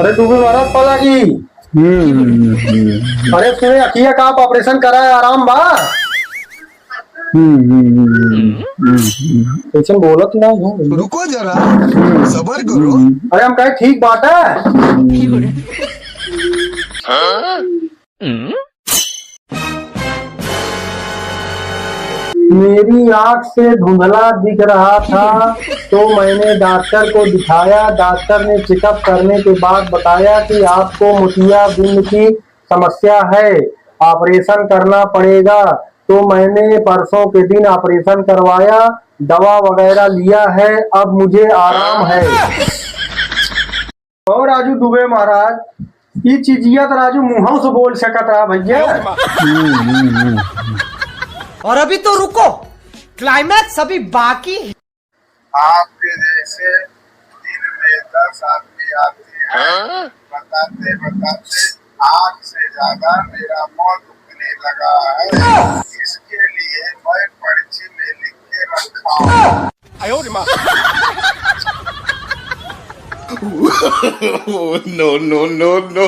अरे डूबे महाराज पला की। अरे तूने अखिया का ऑपरेशन करा है, आराम बा। ऐसे बोलत ना हूँ। रुको जरा, सबर करो। अरे हम कहे ठीक बात है। मेरी आंख से धुंधला दिख रहा था तो मैंने डॉक्टर को दिखाया। डॉक्टर ने चेकअप करने के बाद बताया कि आपको मोतियाबिंद की समस्या है, ऑपरेशन करना पड़ेगा। तो मैंने परसों के दिन ऑपरेशन करवाया, दवा वगैरह लिया है, अब मुझे आराम है। और राजू दुबे महाराज ये चीजिया तो राजू मुंहों से बोल सकत रहा भैया। और अभी तो रुको, क्लाइमैक्स अभी बाकी है। आपके जैसे दिन में 10 आदमी आते हैं, बताते बताते आग से ज्यादा मेरा मुंह दुखने लगा है। इसके लिए मैं पर्ची में लिख के रखा हूँ। No no no no